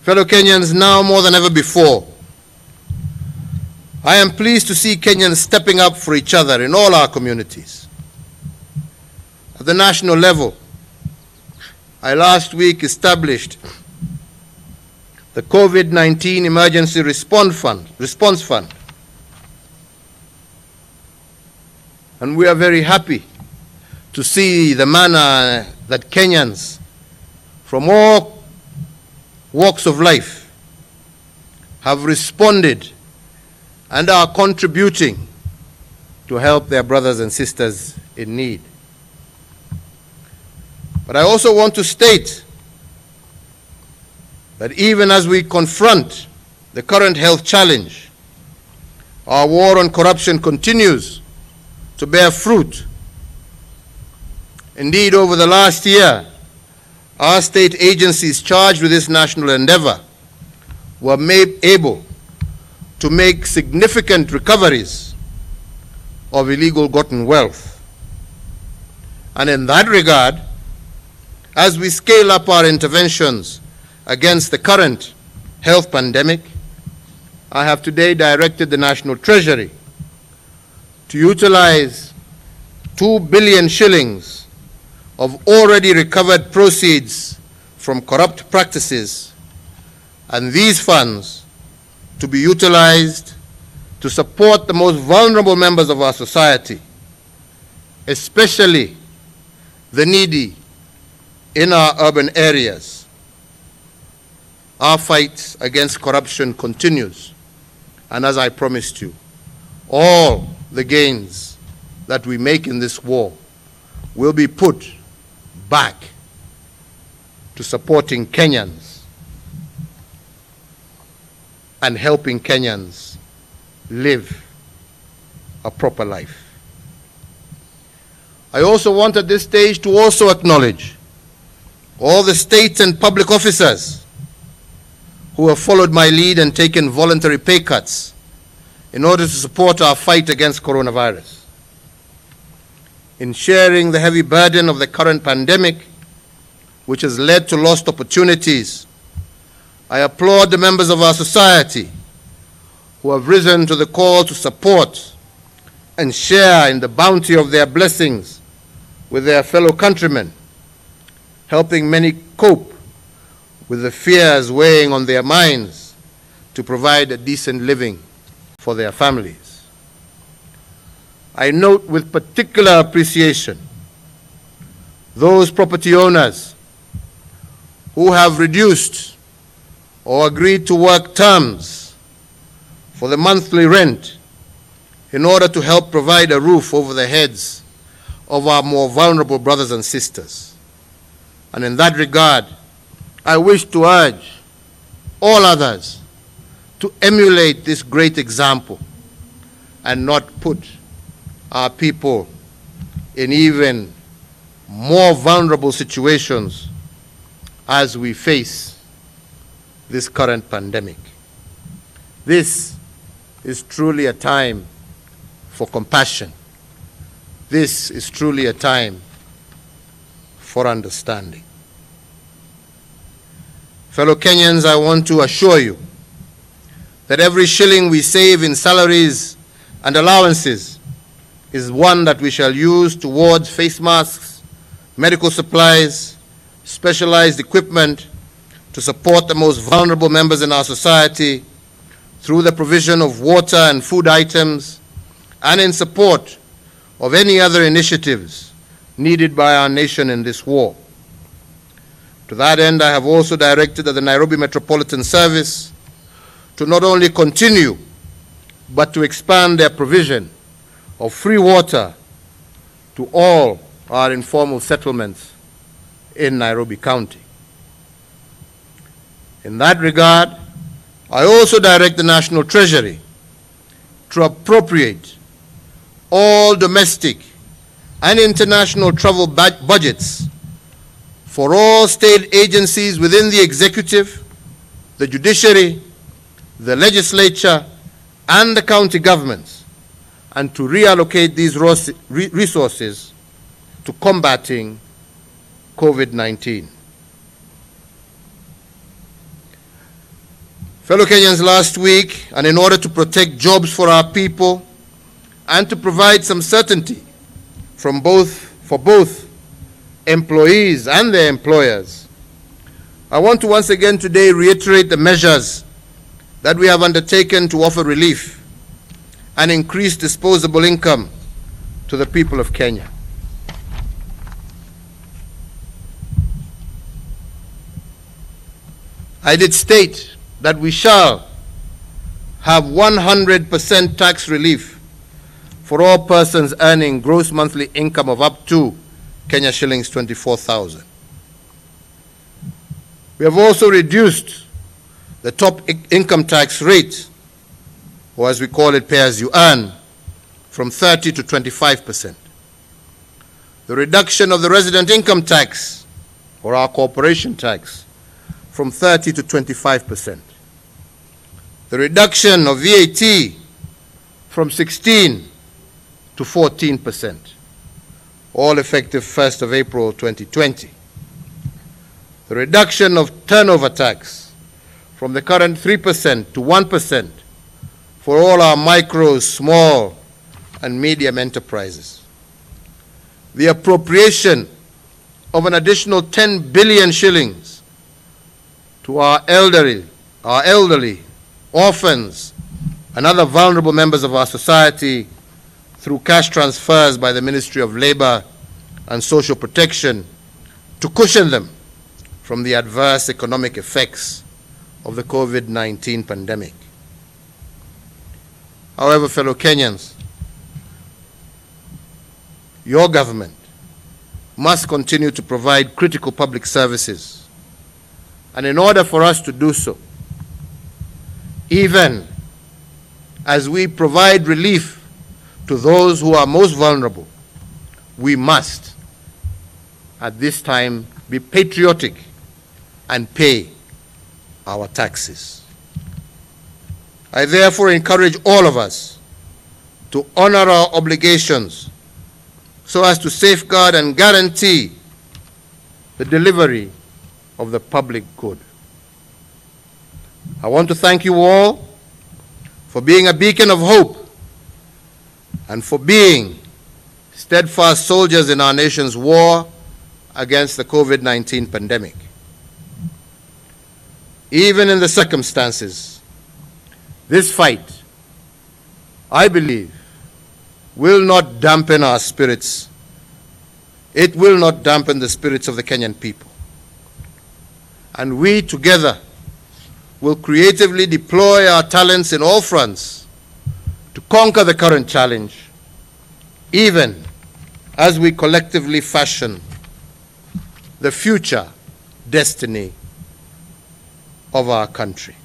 Fellow Kenyans, now more than ever before, I am pleased to see Kenyans stepping up for each other in all our communities. At the national level, I last week established the COVID-19 Emergency Response Fund. And we are very happy to see the manner that Kenyans from all walks of life have responded and are contributing to help their brothers and sisters in need. But I also want to state that even as we confront the current health challenge, our war on corruption continues to bear fruit. Indeed, over the last year, our state agencies charged with this national endeavor were able to make significant recoveries of illegal gotten wealth. And in that regard, as we scale up our interventions against the current health pandemic, I have today directed the National Treasury to utilize 2 billion shillings of already recovered proceeds from corrupt practices, and these funds to be utilized to support the most vulnerable members of our society, especially the needy in our urban areas. Our fight against corruption continues, and as I promised you, all the gains that we make in this war will be put back to supporting Kenyans and helping Kenyans live a proper life. I also want at this stage to also acknowledge all the state and public officers who have followed my lead and taken voluntary pay cuts in order to support our fight against coronavirus. In sharing the heavy burden of the current pandemic, which has led to lost opportunities, I applaud the members of our society who have risen to the call to support and share in the bounty of their blessings with their fellow countrymen, helping many cope with the fears weighing on their minds to provide a decent living for their families. I note with particular appreciation those property owners who have reduced or agreed to work terms for the monthly rent in order to help provide a roof over the heads of our more vulnerable brothers and sisters. And in that regard, I wish to urge all others to emulate this great example and not put our people in even more vulnerable situations as we face this current pandemic. This is truly a time for compassion. This is truly a time for understanding. Fellow Kenyans, I want to assure you that every shilling we save in salaries and allowances is one that we shall use towards face masks, medical supplies, specialized equipment to support the most vulnerable members in our society through the provision of water and food items, and in support of any other initiatives needed by our nation in this war. To that end, I have also directed that the Nairobi Metropolitan Service to not only continue, but to expand their provision of free water to all our informal settlements in Nairobi County. In that regard, I also direct the National Treasury to appropriate all domestic and international travel budgets for all state agencies within the executive, the judiciary, the legislature, and the county governments, and to reallocate these resources to combating COVID-19. Fellow Kenyans, last week, and in order to protect jobs for our people and to provide some certainty for both employees and their employers, I want to once again today reiterate the measures that we have undertaken to offer relief and increase disposable income to the people of Kenya. I did state that we shall have 100% tax relief for all persons earning gross monthly income of up to Kenya shillings 24,000. We have also reduced the top income tax rate, or as we call it, pay as you earn, from 30 to 25%. The reduction of the resident income tax, or our corporation tax, from 30 to 25%. The reduction of VAT from 16 to 14%, all effective 1st of April 2020. The reduction of turnover tax from the current 3% to 1% for all our micro, small, and medium enterprises. The appropriation of an additional 10 billion shillings to our elderly, orphans, and other vulnerable members of our society through cash transfers by the Ministry of Labor and Social Protection to cushion them from the adverse economic effects of the COVID-19 pandemic. However, fellow Kenyans, your government must continue to provide critical public services. And in order for us to do so, even as we provide relief to those who are most vulnerable, we must, at this time, be patriotic and pay our taxes. I therefore encourage all of us to honor our obligations so as to safeguard and guarantee the delivery of the public good. I want to thank you all for being a beacon of hope and for being steadfast soldiers in our nation's war against the COVID-19 pandemic. Even in the circumstances, this fight, I believe, will not dampen our spirits. It will not dampen the spirits of the Kenyan people. And we together will creatively deploy our talents in all fronts to conquer the current challenge, even as we collectively fashion the future destiny of our country.